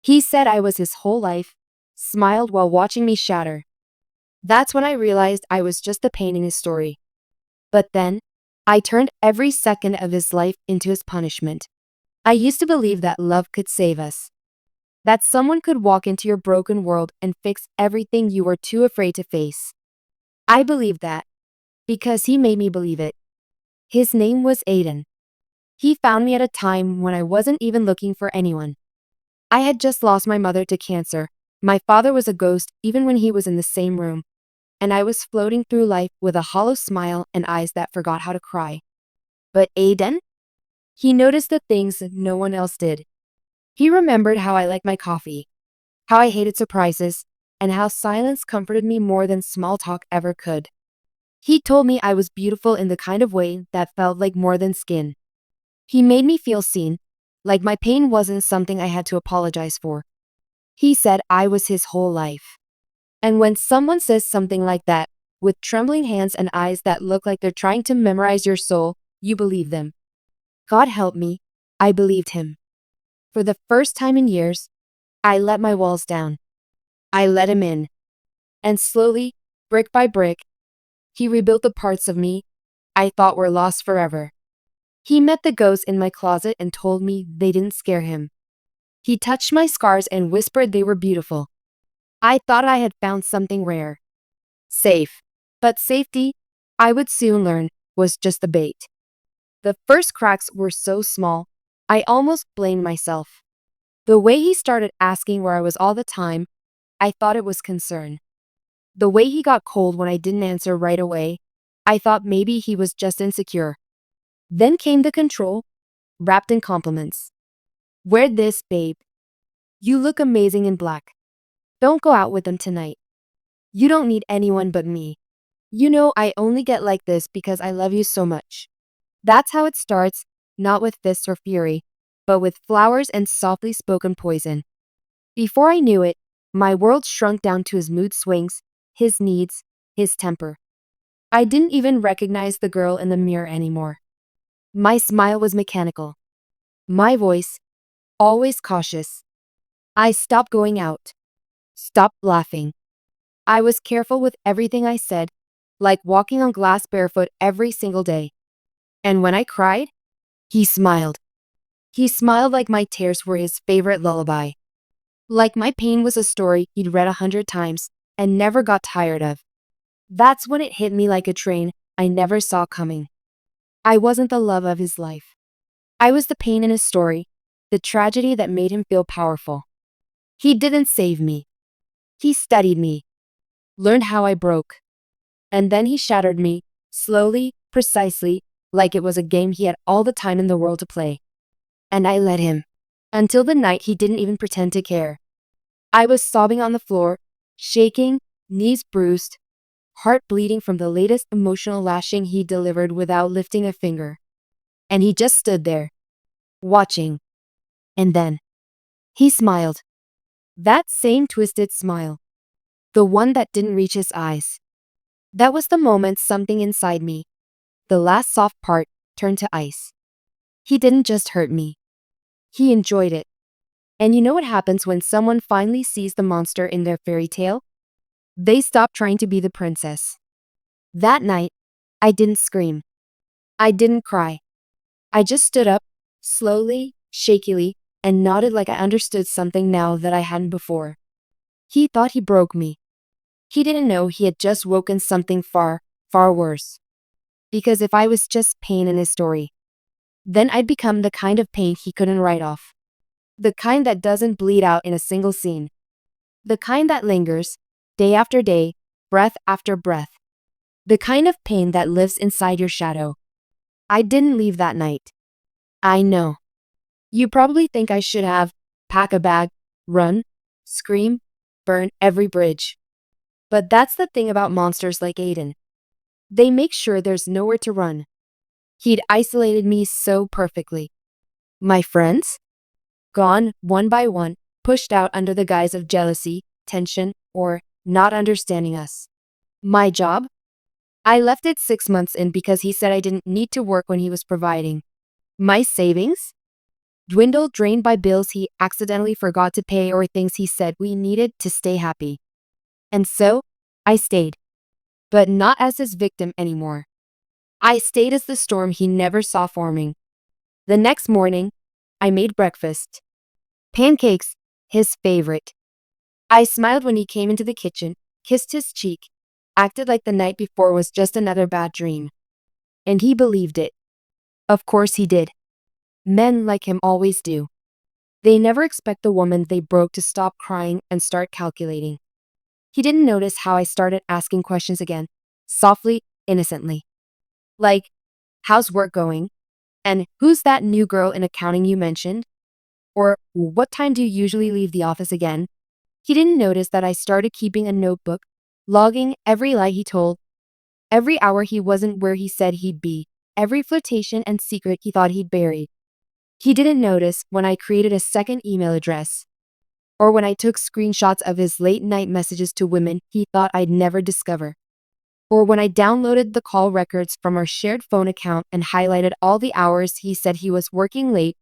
He said I was his whole life, smiled while watching me shatter. That's when I realized I was just the pain in his story. But then, I turned every second of his life into his punishment. I used to believe that love could save us. That someone could walk into your broken world and fix everything you were too afraid to face. I believed that because he made me believe it. His name was Aiden. He found me at a time when I wasn't even looking for anyone. I had just lost my mother to cancer. My father was a ghost even when he was in the same room. And I was floating through life with a hollow smile and eyes that forgot how to cry. But Aiden? He noticed the things that no one else did. He remembered how I liked my coffee, how I hated surprises, and how silence comforted me more than small talk ever could. He told me I was beautiful in the kind of way that felt like more than skin. He made me feel seen, like my pain wasn't something I had to apologize for. He said I was his whole life. And when someone says something like that, with trembling hands and eyes that look like they're trying to memorize your soul, you believe them. God help me, I believed him. For the first time in years, I let my walls down. I let him in. And slowly, brick by brick, he rebuilt the parts of me I thought were lost forever. He met the ghosts in my closet and told me they didn't scare him. He touched my scars and whispered they were beautiful. I thought I had found something rare. Safe. But safety, I would soon learn, was just the bait. The first cracks were so small, I almost blamed myself. The way he started asking where I was all the time, I thought it was concern. The way he got cold when I didn't answer right away, I thought maybe he was just insecure. Then came the control, wrapped in compliments. Wear this, babe. You look amazing in black. Don't go out with them tonight. You don't need anyone but me. You know I only get like this because I love you so much. That's how it starts, not with fists or fury, but with flowers and softly spoken poison. Before I knew it, my world shrunk down to his mood swings, his needs, his temper. I didn't even recognize the girl in the mirror anymore. My smile was mechanical. My voice, always cautious. I stopped going out. Stopped laughing. I was careful with everything I said, like walking on glass barefoot every single day. And when I cried, he smiled. He smiled like my tears were his favorite lullaby. Like my pain was a story he'd read 100 times and never got tired of. That's when it hit me like a train I never saw coming. I wasn't the love of his life. I was the pain in his story, the tragedy that made him feel powerful. He didn't save me. He studied me, learned how I broke. And then he shattered me, slowly, precisely, like it was a game he had all the time in the world to play. And I let him. Until the night he didn't even pretend to care. I was sobbing on the floor, shaking, knees bruised, heart bleeding from the latest emotional lashing he delivered without lifting a finger. And he just stood there, watching. And then, he smiled. That same twisted smile. The one that didn't reach his eyes. That was the moment something inside me, the last soft part, turned to ice. He didn't just hurt me. He enjoyed it. And you know what happens when someone finally sees the monster in their fairy tale? They stop trying to be the princess. That night, I didn't scream. I didn't cry. I just stood up, slowly, shakily, and nodded like I understood something now that I hadn't before. He thought he broke me. He didn't know he had just woken something far, far worse. Because if I was just pain in his story, then I'd become the kind of pain he couldn't write off. The kind that doesn't bleed out in a single scene. The kind that lingers, day after day, breath after breath. The kind of pain that lives inside your shadow. I didn't leave that night. I know. You probably think I should have, pack a bag, run, scream, burn every bridge. But that's the thing about monsters like Aiden. They make sure there's nowhere to run. He'd isolated me so perfectly. My friends? Gone, one by one, pushed out under the guise of jealousy, tension, or not understanding us. My job? I left it 6 months in because he said I didn't need to work when he was providing. My savings? dwindled, drained by bills he accidentally forgot to pay or things he said we needed to stay happy. And so, I stayed. But not as his victim anymore. I stayed as the storm he never saw forming. The next morning, I made breakfast. Pancakes, his favorite. I smiled when he came into the kitchen, kissed his cheek, acted like the night before was just another bad dream. And he believed it. Of course he did. Men like him always do. They never expect the woman they broke to stop crying and start calculating. He didn't notice how I started asking questions again, softly, innocently. Like, how's work going? And who's that new girl in accounting you mentioned? Or what time do you usually leave the office again? He didn't notice that I started keeping a notebook, logging every lie he told, every hour he wasn't where he said he'd be, every flirtation and secret he thought he'd buried. He didn't notice when I created a second email address, or when I took screenshots of his late night messages to women he thought I'd never discover, or when I downloaded the call records from our shared phone account and highlighted all the hours he said he was working late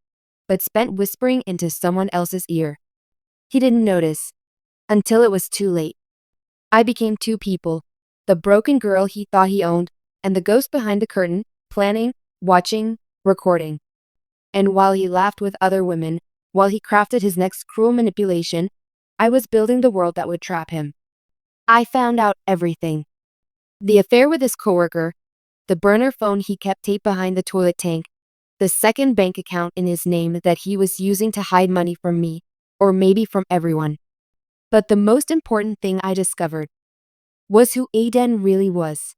but spent whispering into someone else's ear. He didn't notice until it was too late. I became two people, the broken girl he thought he owned and the ghost behind the curtain, planning, watching, recording. And while he laughed with other women, while he crafted his next cruel manipulation, I was building the world that would trap him. I found out everything. The affair with his coworker, the burner phone he kept taped behind the toilet tank, the second bank account in his name that he was using to hide money from me, or maybe from everyone. But the most important thing I discovered was who Aiden really was.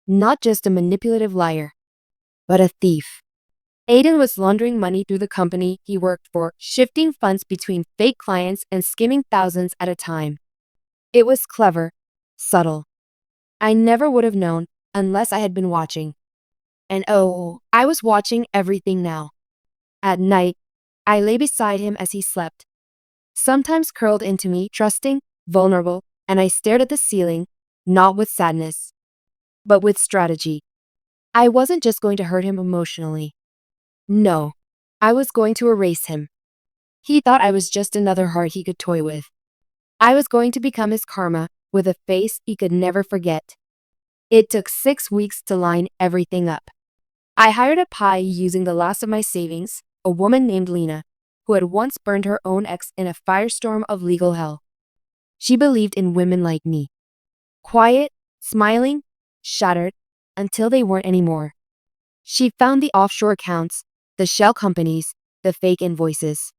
Not just a manipulative liar, but a thief. Aiden was laundering money through the company he worked for, shifting funds between fake clients and skimming thousands at a time. It was clever, subtle. I never would have known unless I had been watching. And oh, I was watching everything now. At night, I lay beside him as he slept, sometimes curled into me, trusting, vulnerable, and I stared at the ceiling, not with sadness, but with strategy. I wasn't just going to hurt him emotionally. No, I was going to erase him. He thought I was just another heart he could toy with. I was going to become his karma, with a face he could never forget. It took 6 weeks to line everything up. I hired a pie using the last of my savings, a woman named Lena, who had once burned her own ex in a firestorm of legal hell. She believed in women like me. Quiet, smiling, shattered, until they weren't anymore. She found the offshore accounts, the shell companies, the fake invoices.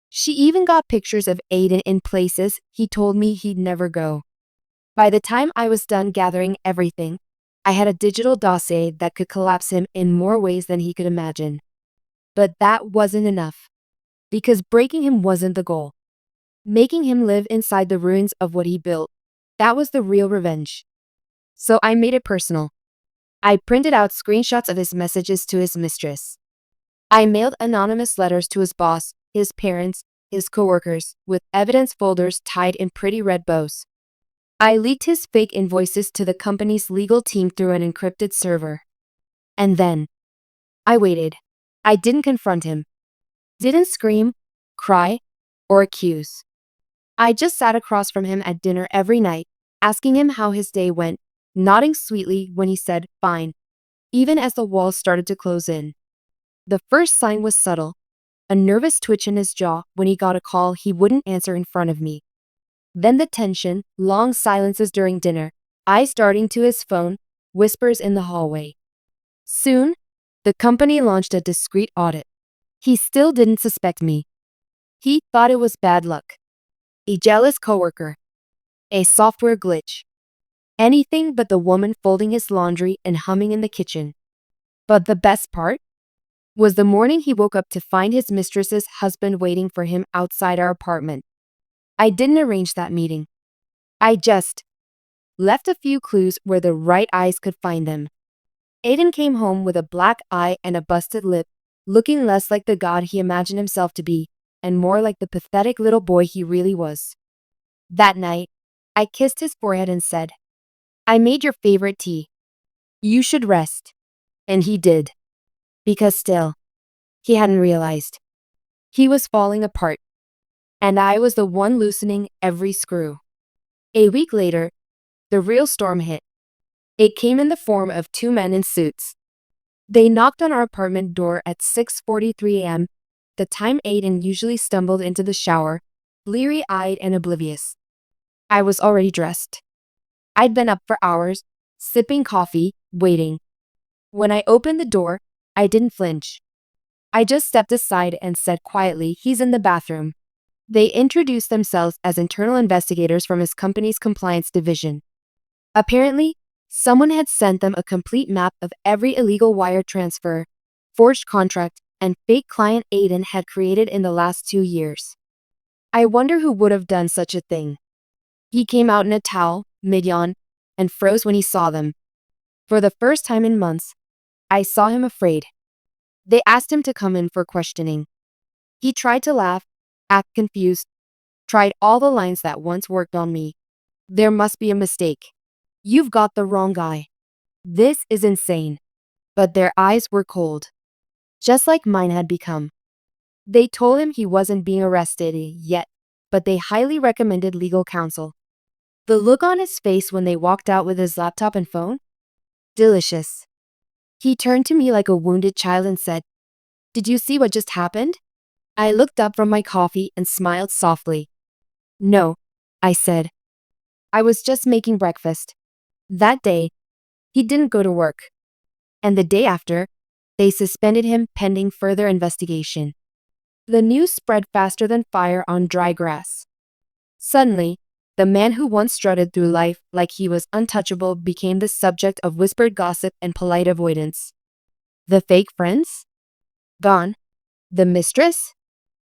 She even got pictures of Aiden in places he told me he'd never go. By the time I was done gathering everything, I had a digital dossier that could collapse him in more ways than he could imagine. But that wasn't enough. Because breaking him wasn't the goal. Making him live inside the ruins of what he built, that was the real revenge. So I made it personal. I printed out screenshots of his messages to his mistress. I mailed anonymous letters to his boss, his parents, his coworkers, with evidence folders tied in pretty red bows. I leaked his fake invoices to the company's legal team through an encrypted server. And then, I waited. I didn't confront him. Didn't scream, cry, or accuse. I just sat across from him at dinner every night, asking him how his day went, nodding sweetly when he said, fine, even as the walls started to close in. The first sign was subtle, a nervous twitch in his jaw when he got a call he wouldn't answer in front of me. Then the tension, long silences during dinner, eyes darting to his phone, whispers in the hallway. Soon, the company launched a discreet audit. He still didn't suspect me. He thought it was bad luck. A jealous coworker. A software glitch. Anything but the woman folding his laundry and humming in the kitchen. But the best part was the morning he woke up to find his mistress's husband waiting for him outside our apartment. I didn't arrange that meeting. I just left a few clues where the right eyes could find them. Aiden came home with a black eye and a busted lip, looking less like the god he imagined himself to be, and more like the pathetic little boy he really was. That night, I kissed his forehead and said, I made your favorite tea. You should rest. And he did. Because still, he hadn't realized. He was falling apart, and I was the one loosening every screw. A week later, the real storm hit. It came in the form of two men in suits. They knocked on our apartment door at 6:43 a.m., the time Aiden usually stumbled into the shower, bleary-eyed and oblivious. I was already dressed. I'd been up for hours, sipping coffee, waiting. When I opened the door, I didn't flinch. I just stepped aside and said quietly, "He's in the bathroom." They introduced themselves as internal investigators from his company's compliance division. Apparently, someone had sent them a complete map of every illegal wire transfer, forged contract, and fake client Aiden had created in the last 2 years. I wonder who would have done such a thing. He came out in a towel, mid-yawn, and froze when he saw them. For the first time in months, I saw him afraid. They asked him to come in for questioning. He tried to laugh, act confused, tried all the lines that once worked on me. "There must be a mistake. You've got the wrong guy. This is insane." But their eyes were cold, just like mine had become. They told him he wasn't being arrested yet, but they highly recommended legal counsel. The look on his face when they walked out with his laptop and phone? Delicious. He turned to me like a wounded child and said, "Did you see what just happened?" I looked up from my coffee and smiled softly. "No," I said. "I was just making breakfast." That day, he didn't go to work. And the day after, they suspended him pending further investigation. The news spread faster than fire on dry grass. Suddenly, the man who once strutted through life like he was untouchable became the subject of whispered gossip and polite avoidance. The fake friends? Gone. The mistress?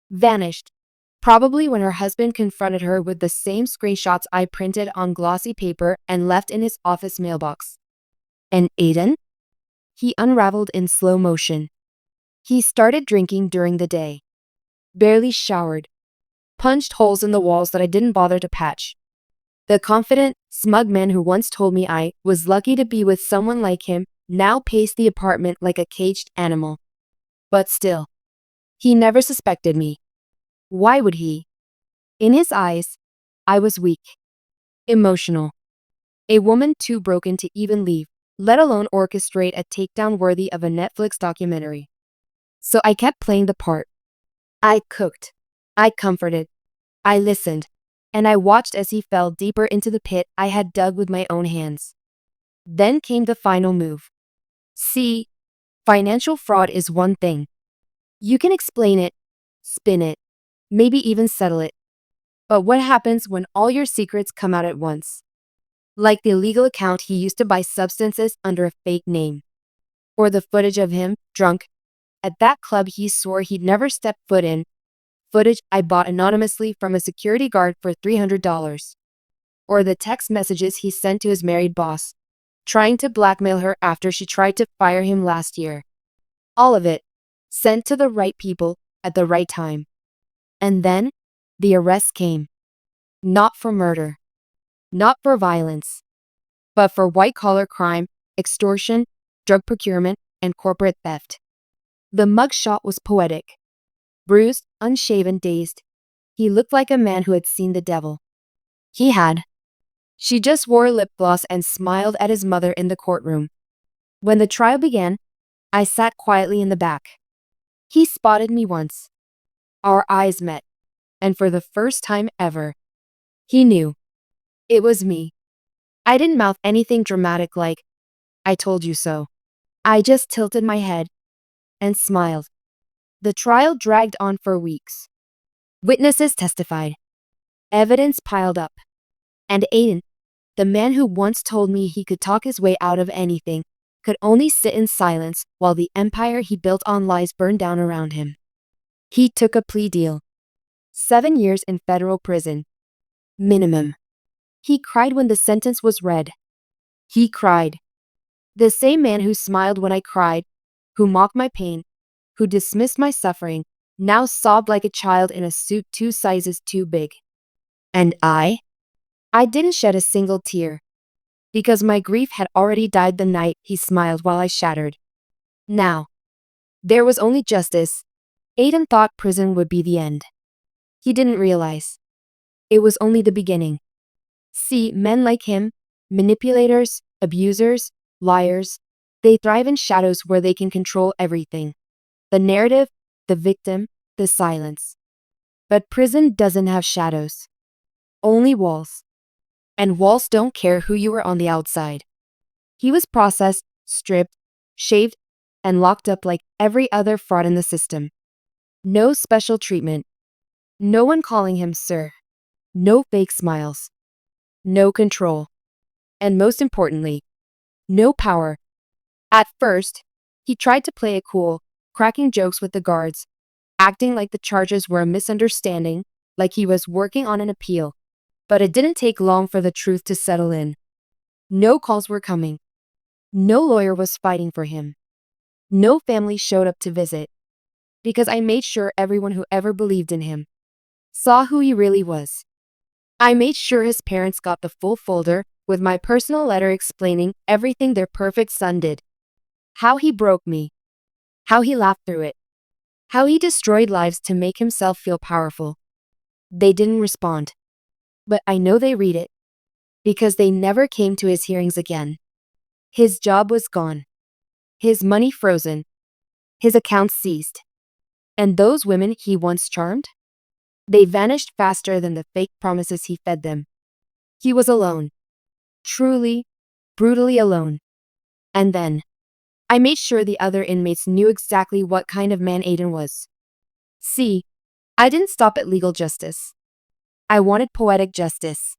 Vanished. Probably when her husband confronted her with the same screenshots I printed on glossy paper and left in his office mailbox. And Aiden? He unraveled in slow motion. He started drinking during the day. Barely showered. Punched holes in the walls that I didn't bother to patch. The confident, smug man who once told me I was lucky to be with someone like him now paced the apartment like a caged animal. But still, he never suspected me. Why would he? In his eyes, I was weak. Emotional. A woman too broken to even leave, let alone orchestrate a takedown worthy of a Netflix documentary. So I kept playing the part. I cooked. I comforted. I listened. And I watched as he fell deeper into the pit I had dug with my own hands. Then came the final move. See, financial fraud is one thing. You can explain it, spin it, maybe even settle it. But what happens when all your secrets come out at once? Like the illegal account he used to buy substances under a fake name. Or the footage of him, drunk, at that club he swore he'd never step foot in. Footage I bought anonymously from a security guard for $300. Or the text messages he sent to his married boss, trying to blackmail her after she tried to fire him last year. All of it, sent to the right people at the right time. And then, the arrest came. Not for murder. Not for violence. But for white-collar crime, extortion, drug procurement, and corporate theft. The mugshot was poetic. Bruised, unshaven, dazed. He looked like a man who had seen the devil. He had. She just wore lip gloss and smiled at his mother in the courtroom. When the trial began, I sat quietly in the back. He spotted me once. Our eyes met. And for the first time ever, he knew. It was me. I didn't mouth anything dramatic like, "I told you so." I just tilted my head and smiled. The trial dragged on for weeks. Witnesses testified. Evidence piled up. And Aiden, the man who once told me he could talk his way out of anything, could only sit in silence while the empire he built on lies burned down around him. He took a plea deal. 7 years in federal prison. Minimum. He cried when the sentence was read. He cried. The same man who smiled when I cried, who mocked my pain, who dismissed my suffering, now sobbed like a child in a suit 2 sizes too big. And I didn't shed a single tear. Because my grief had already died the night he smiled while I shattered. Now, there was only justice, Aiden thought prison would be the end. He didn't realize. It was only the beginning. See, men like him, manipulators, abusers, liars, they thrive in shadows where they can control everything. The narrative, the victim, the silence. But prison doesn't have shadows. Only walls. And walls don't care who you were on the outside. He was processed, stripped, shaved, and locked up like every other fraud in the system. No special treatment. No one calling him sir. No fake smiles. No control. And most importantly, no power. At first, he tried to play it cool, cracking jokes with the guards, acting like the charges were a misunderstanding, like he was working on an appeal. But it didn't take long for the truth to settle in. No calls were coming. No lawyer was fighting for him. No family showed up to visit. Because I made sure everyone who ever believed in him saw who he really was. I made sure his parents got the full folder with my personal letter explaining everything their perfect son did. How he broke me. How he laughed through it. How he destroyed lives to make himself feel powerful. They didn't respond. But I know they read it. Because they never came to his hearings again. His job was gone. His money frozen. His accounts seized. And those women he once charmed? They vanished faster than the fake promises he fed them. He was alone. Truly, brutally alone. And then, I made sure the other inmates knew exactly what kind of man Aiden was. See, I didn't stop at legal justice. I wanted poetic justice.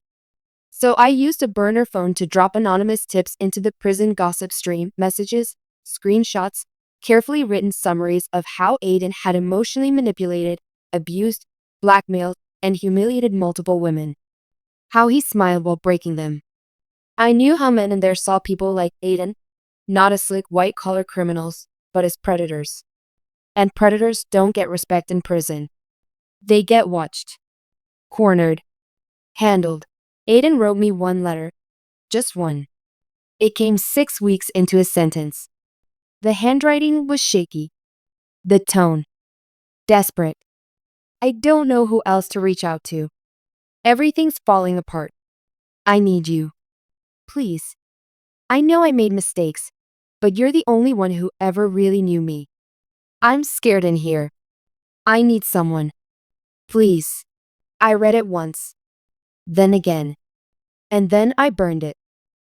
So I used a burner phone to drop anonymous tips into the prison gossip stream, messages, screenshots, carefully written summaries of how Aiden had emotionally manipulated, abused, blackmailed, and humiliated multiple women. How he smiled while breaking them. I knew how men in there saw people like Aiden, not as slick white-collar criminals, but as predators. And predators don't get respect in prison. They get watched. Cornered. Handled. Aiden wrote me one letter. Just one. It came 6 weeks into his sentence. The handwriting was shaky. The tone. Desperate. I don't know who else to reach out to. Everything's falling apart. I need you. Please. I know I made mistakes, but you're the only one who ever really knew me. I'm scared in here. I need someone. Please. I read it once. Then again. And then I burned it.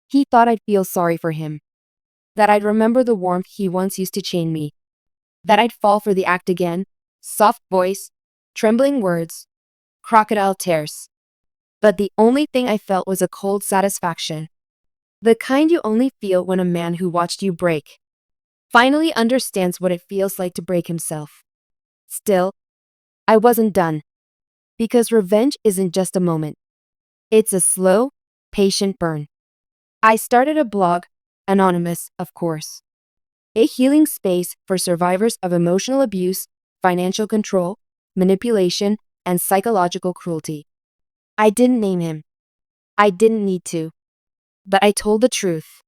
He thought I'd feel sorry for him. That I'd remember the warmth he once used to chain me. That I'd fall for the act again. Soft voice, trembling words, crocodile tears. But the only thing I felt was a cold satisfaction. The kind you only feel when a man who watched you break finally understands what it feels like to break himself. Still, I wasn't done. Because revenge isn't just a moment. It's a slow, patient burn. I started a blog, anonymous, of course. A healing space for survivors of emotional abuse, financial control, manipulation, and psychological cruelty. I didn't name him. I didn't need to. But I told the truth.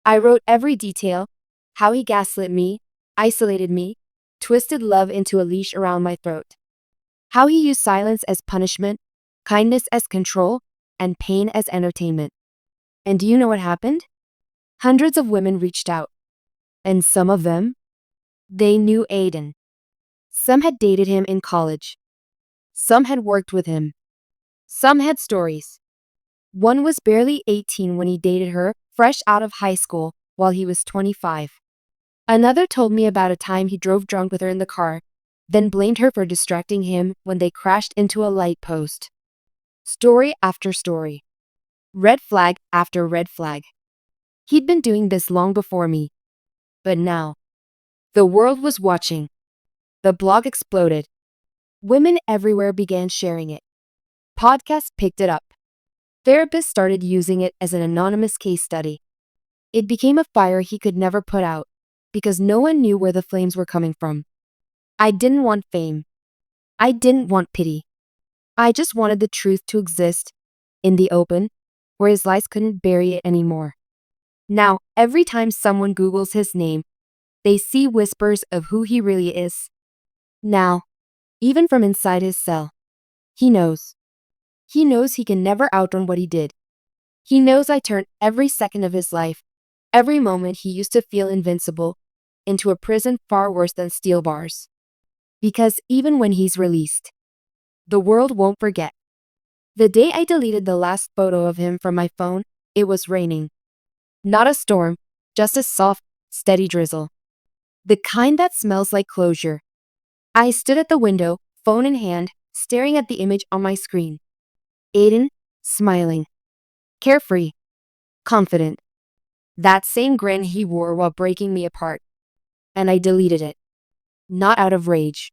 I wrote every detail, how he gaslit me, isolated me, twisted love into a leash around my throat. How he used silence as punishment, kindness as control, and pain as entertainment. And do you know what happened? Hundreds of women reached out. And some of them, they knew Aiden. Some had dated him in college. Some had worked with him. Some had stories. One was barely 18 when he dated her, fresh out of high school, while he was 25. Another told me about a time he drove drunk with her in the car, then blamed her for distracting him when they crashed into a light post. Story after story. Red flag after red flag. He'd been doing this long before me. But now, the world was watching. The blog exploded. Women everywhere began sharing it. Podcasts picked it up. Therapists started using it as an anonymous case study. It became a fire he could never put out, because no one knew where the flames were coming from. I didn't want fame. I didn't want pity. I just wanted the truth to exist, in the open, where his lies couldn't bury it anymore. Now, every time someone Googles his name, they see whispers of who he really is. Now, even from inside his cell, he knows. He knows he can never outrun what he did. He knows I turned every second of his life, every moment he used to feel invincible, into a prison far worse than steel bars. Because even when he's released, the world won't forget. The day I deleted the last photo of him from my phone, it was raining. Not a storm, just a soft, steady drizzle. The kind that smells like closure. I stood at the window, phone in hand, staring at the image on my screen. Aiden, smiling. Carefree. Confident. That same grin he wore while breaking me apart. And I deleted it. Not out of rage,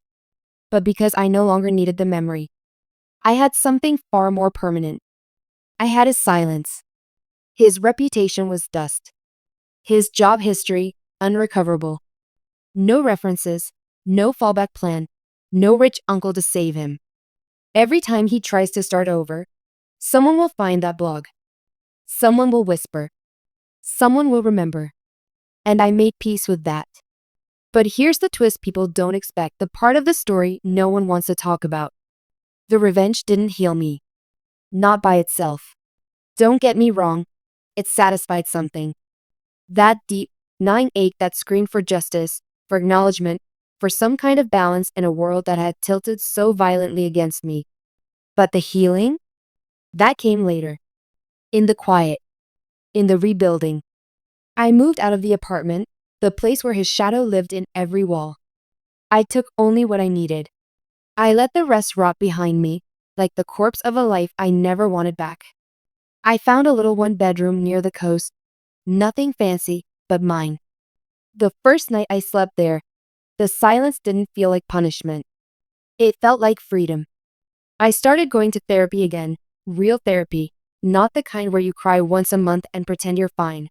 but because I no longer needed the memory. I had something far more permanent. I had his silence. His reputation was dust. His job history, unrecoverable. No references, no fallback plan, no rich uncle to save him. Every time he tries to start over, someone will find that blog. Someone will whisper. Someone will remember. And I made peace with that. But here's the twist people don't expect, the part of the story no one wants to talk about. The revenge didn't heal me. Not by itself. Don't get me wrong, it satisfied something. That deep, gnawing ache that screamed for justice, for acknowledgement, for some kind of balance in a world that had tilted so violently against me. But the healing? That came later. In the quiet. In the rebuilding. I moved out of the apartment, the place where his shadow lived in every wall. I took only what I needed. I let the rest rot behind me, like the corpse of a life I never wanted back. I found a little one-bedroom near the coast. Nothing fancy, but mine. The first night I slept there, the silence didn't feel like punishment. It felt like freedom. I started going to therapy again, real therapy, not the kind where you cry once a month and pretend you're fine.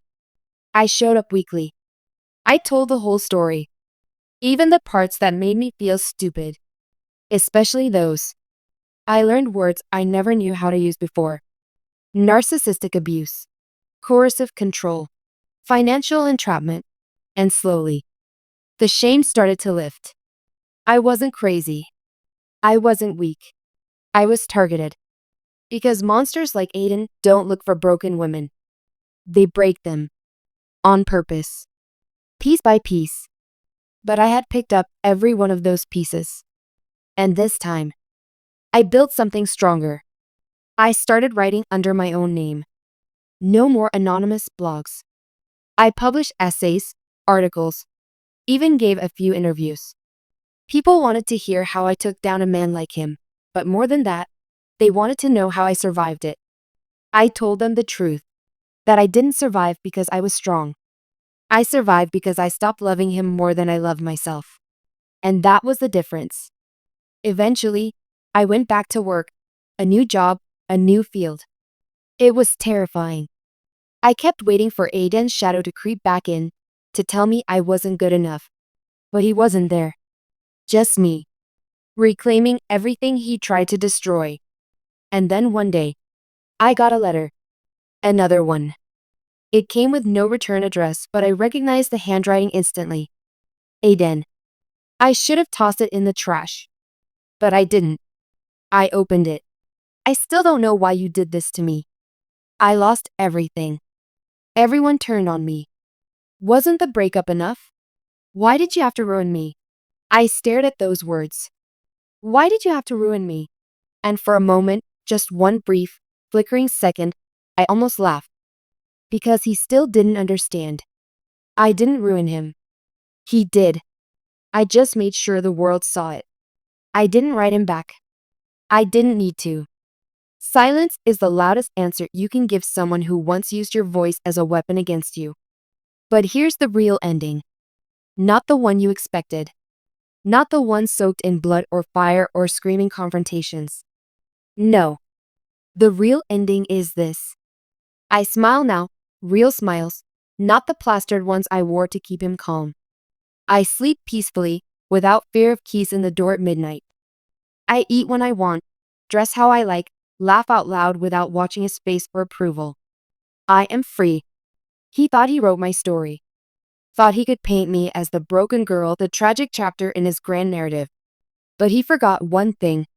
I showed up weekly. I told the whole story. Even the parts that made me feel stupid. Especially those. I learned words I never knew how to use before. Narcissistic abuse. Coercive control. Financial entrapment. And slowly, the shame started to lift. I wasn't crazy. I wasn't weak. I was targeted. Because monsters like Aiden don't look for broken women. They break them. On purpose. Piece by piece. But I had picked up every one of those pieces. And this time, I built something stronger. I started writing under my own name. No more anonymous blogs. I published essays, articles, even gave a few interviews. People wanted to hear how I took down a man like him, but more than that, they wanted to know how I survived it. I told them the truth, that I didn't survive because I was strong. I survived because I stopped loving him more than I loved myself. And that was the difference. Eventually, I went back to work, a new job, a new field. It was terrifying. I kept waiting for Aiden's shadow to creep back in, to tell me I wasn't good enough. But he wasn't there. Just me. Reclaiming everything he tried to destroy. And then one day, I got a letter. Another one. It came with no return address, but I recognized the handwriting instantly. Aiden. I should have tossed it in the trash. But I didn't. I opened it. I still don't know why you did this to me. I lost everything. Everyone turned on me. Wasn't the breakup enough? Why did you have to ruin me? I stared at those words. Why did you have to ruin me? And for a moment, just one brief, flickering second, I almost laughed. Because he still didn't understand. I didn't ruin him. He did. I just made sure the world saw it. I didn't write him back. I didn't need to. Silence is the loudest answer you can give someone who once used your voice as a weapon against you. But here's the real ending. Not the one you expected. Not the one soaked in blood or fire or screaming confrontations. No. The real ending is this. I smile now, real smiles, not the plastered ones I wore to keep him calm. I sleep peacefully, without fear of keys in the door at midnight. I eat when I want, dress how I like, laugh out loud without watching his face for approval. I am free. He thought he wrote my story. Thought he could paint me as the broken girl, the tragic chapter in his grand narrative. But he forgot one thing.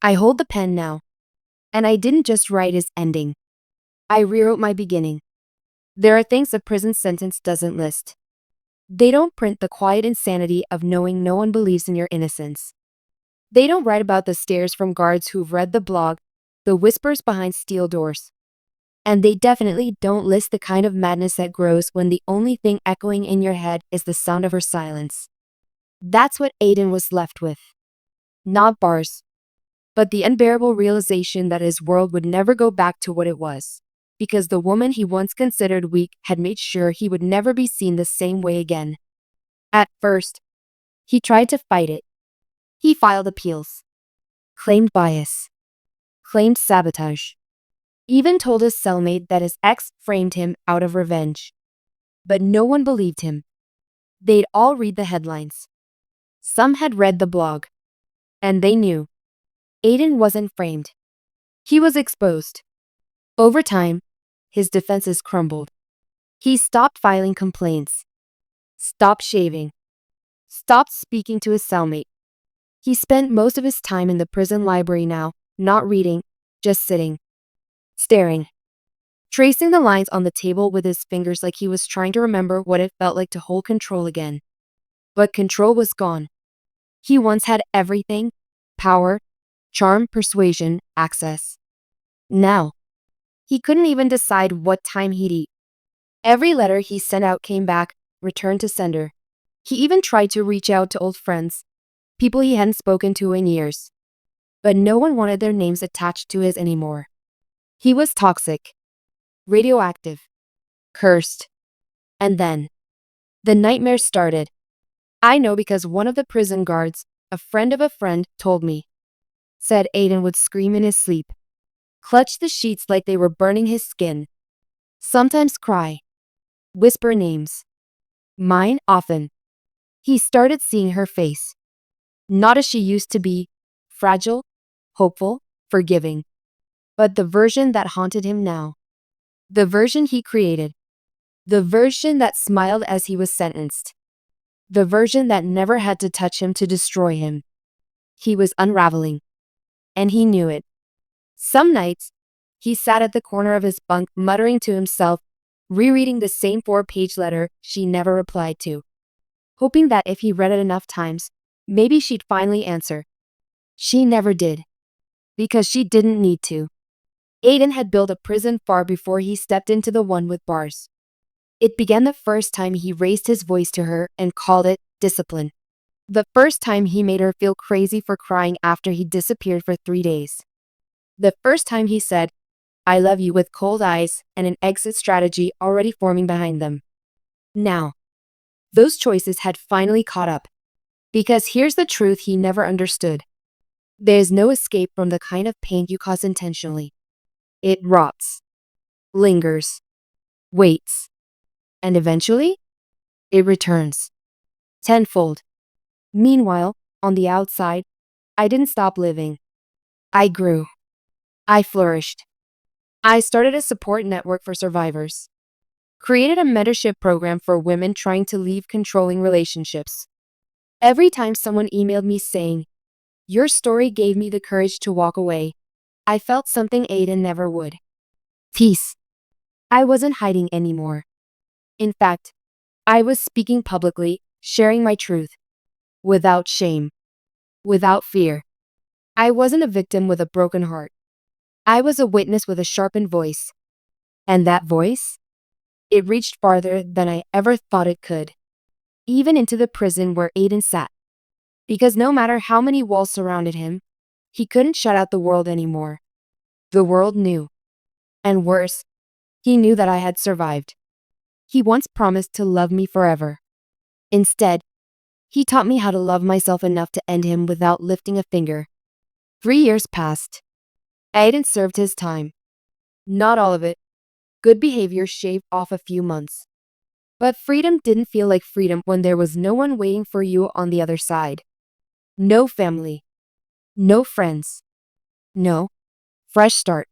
I hold the pen now. And I didn't just write his ending. I rewrote my beginning. There are things a prison sentence doesn't list. They don't print the quiet insanity of knowing no one believes in your innocence. They don't write about the stares from guards who've read the blog, the whispers behind steel doors. And they definitely don't list the kind of madness that grows when the only thing echoing in your head is the sound of her silence. That's what Aiden was left with. Not bars, but the unbearable realization that his world would never go back to what it was, because the woman he once considered weak had made sure he would never be seen the same way again. At first, he tried to fight it. He filed appeals, claimed bias, claimed sabotage, even told his cellmate that his ex framed him out of revenge. But no one believed him. They'd all read the headlines. Some had read the blog, and they knew. Aiden wasn't framed. He was exposed. Over time, his defenses crumbled. He stopped filing complaints, stopped shaving, stopped speaking to his cellmate. He spent most of his time in the prison library now, not reading, just sitting, staring, tracing the lines on the table with his fingers like he was trying to remember what it felt like to hold control again. But control was gone. He once had everything: power, charm, persuasion, access. Now, he couldn't even decide what time he'd eat. Every letter he sent out came back, returned to sender. He even tried to reach out to old friends, people he hadn't spoken to in years. But no one wanted their names attached to his anymore. He was toxic, radioactive, cursed. And then, the nightmare started. I know because one of the prison guards, a friend of a friend, told me. Said Aiden would scream in his sleep, clutch the sheets like they were burning his skin, sometimes cry, whisper names. Mine often. He started seeing her face. Not as she used to be, fragile, hopeful, forgiving, but the version that haunted him now. The version he created. The version that smiled as he was sentenced. The version that never had to touch him to destroy him. He was unraveling. And he knew it. Some nights, he sat at the corner of his bunk muttering to himself, rereading the same 4-page letter she never replied to, hoping that if he read it enough times, maybe she'd finally answer. She never did. Because she didn't need to. Aiden had built a prison far before he stepped into the one with bars. It began the first time he raised his voice to her and called it discipline. The first time he made her feel crazy for crying after he disappeared for 3 days. The first time he said, "I love you" with cold eyes and an exit strategy already forming behind them. Now, those choices had finally caught up. Because here's the truth he never understood. There's no escape from the kind of pain you cause intentionally. It rots, lingers, waits, and eventually, it returns. Tenfold. Meanwhile, on the outside, I didn't stop living. I grew. I flourished. I started a support network for survivors. Created a mentorship program for women trying to leave controlling relationships. Every time someone emailed me saying, "Your story gave me the courage to walk away," I felt something Aiden never would. Peace. I wasn't hiding anymore. In fact, I was speaking publicly, sharing my truth. Without shame. Without fear. I wasn't a victim with a broken heart. I was a witness with a sharpened voice. And that voice? It reached farther than I ever thought it could. Even into the prison where Aiden sat. Because no matter how many walls surrounded him, he couldn't shut out the world anymore. The world knew. And worse, he knew that I had survived. He once promised to love me forever. Instead, he taught me how to love myself enough to end him without lifting a finger. 3 years passed. Aiden served his time. Not all of it. Good behavior shaved off a few months. But freedom didn't feel like freedom when there was no one waiting for you on the other side. No family. No friends. No fresh start.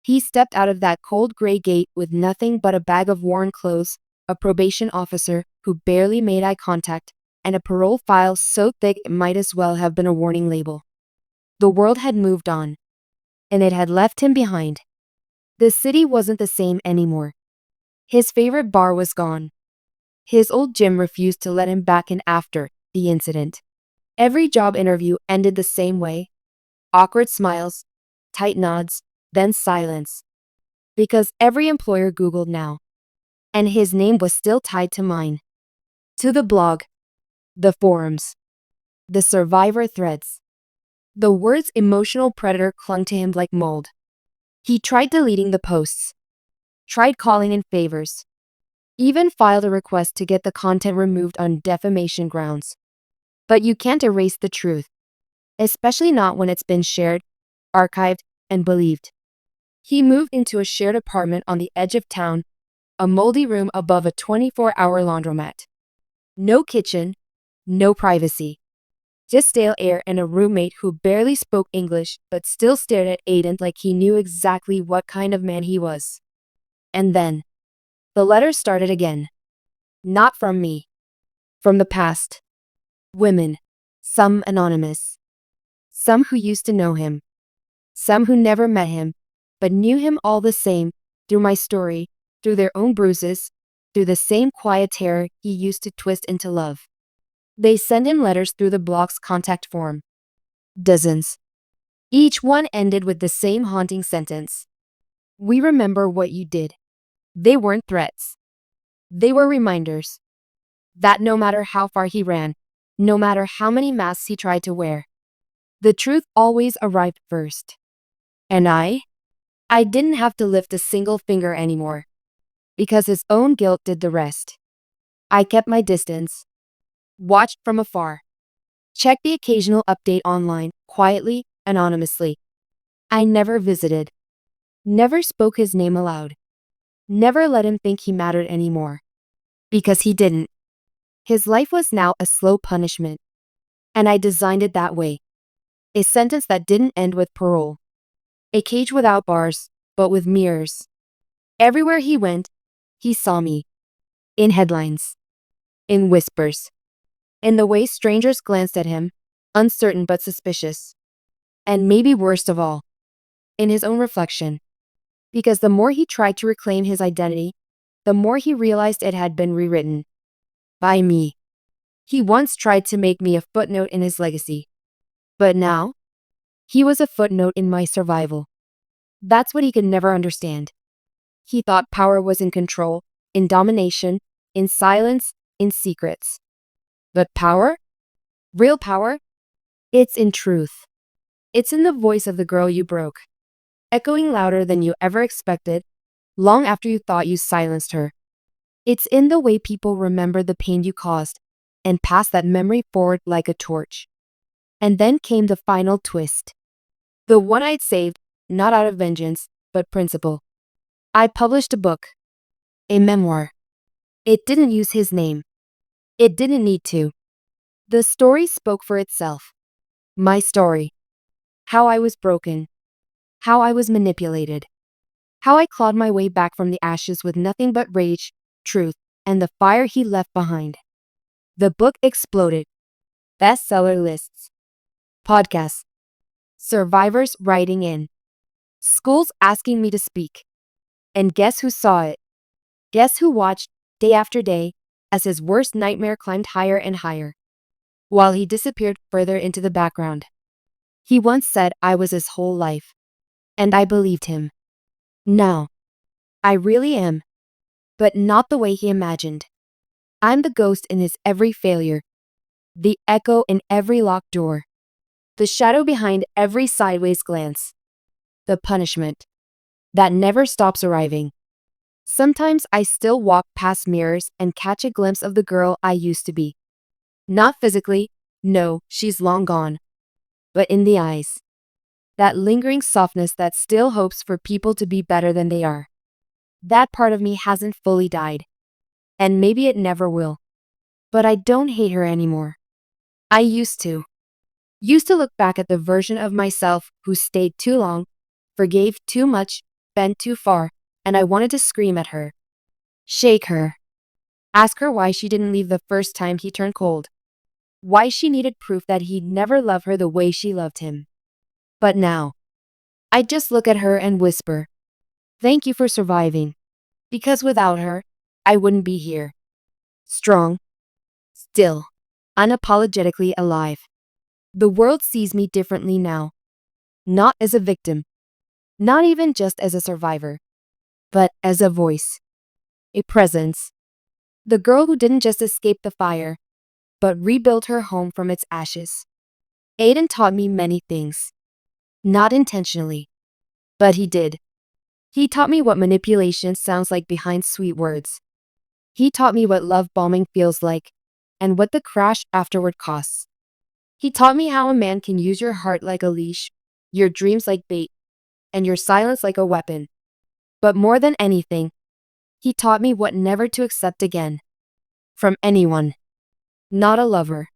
He stepped out of that cold gray gate with nothing but a bag of worn clothes, a probation officer who barely made eye contact, and a parole file so thick it might as well have been a warning label. The world had moved on, and it had left him behind. The city wasn't the same anymore. His favorite bar was gone. His old gym refused to let him back in after the incident. Every job interview ended the same way: awkward smiles, tight nods, then silence. Because every employer Googled now, and his name was still tied to mine. To the blog, the forums, the survivor threads. The words emotional predator clung to him like mold. He tried deleting the posts, tried calling in favors, even filed a request to get the content removed on defamation grounds. But you can't erase the truth, especially not when it's been shared, archived, and believed. He moved into a shared apartment on the edge of town, a moldy room above a 24-hour laundromat. No kitchen, no privacy. Just stale air and a roommate who barely spoke English but still stared at Aiden like he knew exactly what kind of man he was. And then, the letters started again. Not from me. From the past. Women. Some anonymous. Some who used to know him. Some who never met him, but knew him all the same, through my story, through their own bruises, through the same quiet terror he used to twist into love. They send him letters through the blog's contact form. Dozens. Each one ended with the same haunting sentence. We remember what you did. They weren't threats. They were reminders. That no matter how far he ran, no matter how many masks he tried to wear, the truth always arrived first. And I didn't have to lift a single finger anymore. Because his own guilt did the rest. I kept my distance. Watched from afar. Checked the occasional update online, quietly, anonymously. I never visited. Never spoke his name aloud. Never let him think he mattered anymore. Because he didn't. His life was now a slow punishment. And I designed it that way. A sentence that didn't end with parole. A cage without bars, but with mirrors. Everywhere he went, he saw me. In headlines. In whispers. In the way strangers glanced at him, uncertain but suspicious. And maybe worst of all, in his own reflection. Because the more he tried to reclaim his identity, the more he realized it had been rewritten. By me. He once tried to make me a footnote in his legacy. But now, he was a footnote in my survival. That's what he could never understand. He thought power was in control, in domination, in silence, in secrets. But power? Real power? It's in truth. It's in the voice of the girl you broke, echoing louder than you ever expected, long after you thought you silenced her. It's in the way people remember the pain you caused, and pass that memory forward like a torch. And then came the final twist. The one I'd saved, not out of vengeance, but principle. I published a book. A memoir. It didn't use his name. It didn't need to. The story spoke for itself. My story. How I was broken. How I was manipulated. How I clawed my way back from the ashes with nothing but rage, truth, and the fire he left behind. The book exploded. Bestseller lists. Podcasts. Survivors writing in. Schools asking me to speak. And guess who saw it? Guess who watched, day after day, as his worst nightmare climbed higher and higher, while he disappeared further into the background. He once said I was his whole life. And I believed him. Now, I really am. But not the way he imagined. I'm the ghost in his every failure. The echo in every locked door. The shadow behind every sideways glance. The punishment that never stops arriving. Sometimes I still walk past mirrors and catch a glimpse of the girl I used to be. Not physically, no, she's long gone. But in the eyes. That lingering softness that still hopes for people to be better than they are. That part of me hasn't fully died. And maybe it never will. But I don't hate her anymore. I used to. Used to look back at the version of myself who stayed too long, forgave too much, bent too far, and I wanted to scream at her. Shake her. Ask her why she didn't leave the first time he turned cold. why she needed proof that he'd never love her the way she loved him. But now, I just look at her and whisper, thank you for surviving. Because without her, I wouldn't be here. Strong, still, unapologetically alive. The world sees me differently now. Not as a victim, not even just as a survivor, but as a voice, a presence. The girl who didn't just escape the fire, but rebuilt her home from its ashes. Aiden taught me many things. Not intentionally, but he did. He taught me what manipulation sounds like behind sweet words. He taught me what love bombing feels like, and what the crash afterward costs. He taught me how a man can use your heart like a leash, your dreams like bait, and your silence like a weapon. But more than anything, he taught me what never to accept again. From anyone. Not a lover.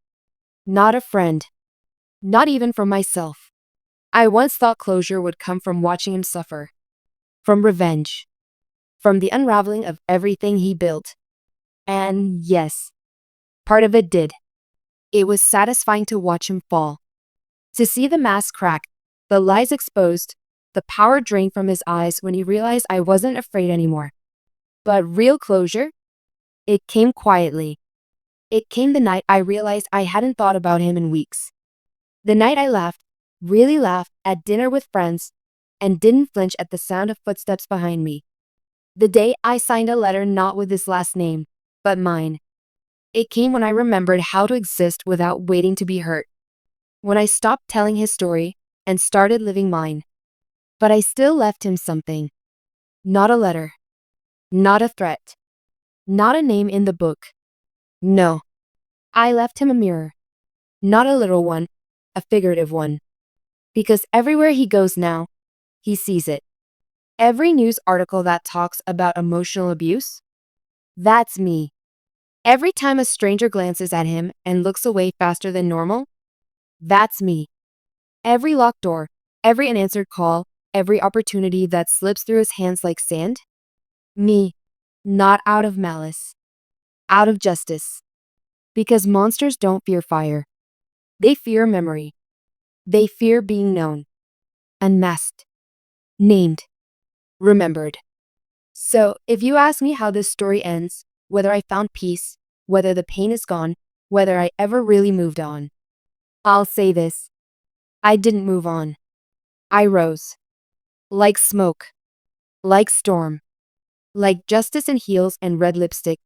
Not a friend. Not even from myself. I once thought closure would come from watching him suffer. From revenge. From the unraveling of everything he built. And yes, part of it did. It was satisfying to watch him fall. To see the mask crack, the lies exposed, the power drained from his eyes when he realized I wasn't afraid anymore. But real closure? It came quietly. It came the night I realized I hadn't thought about him in weeks. The night I laughed, really laughed, at dinner with friends, and didn't flinch at the sound of footsteps behind me. The day I signed a letter not with his last name, but mine. It came when I remembered how to exist without waiting to be hurt. When I stopped telling his story and started living mine. But I still left him something. Not a letter. Not a threat. Not a name in the book. No. I left him a mirror. Not a literal one, a figurative one. Because everywhere he goes now, he sees it. Every news article that talks about emotional abuse, that's me. Every time a stranger glances at him and looks away faster than normal, that's me. Every locked door, every unanswered call, every opportunity that slips through his hands like sand, me. Not out of malice, out of justice. Because monsters don't fear fire. They fear memory. They fear being known, unmasked, named, remembered. So, if you ask me how this story ends, whether I found peace, whether the pain is gone, whether I ever really moved on, I'll say this. I didn't move on. I rose. Like smoke. Like storm. Like justice in heels and red lipstick.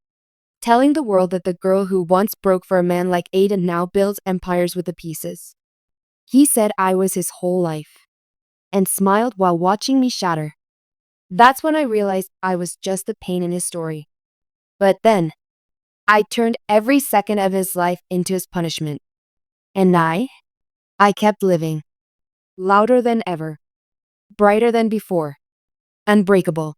Telling the world that the girl who once broke for a man like Aiden now builds empires with the pieces. He said I was his whole life. And smiled while watching me shatter. That's when I realized I was just the pain in his story. But then, I turned every second of his life into his punishment. And I kept living. Louder than ever. Brighter than before. Unbreakable.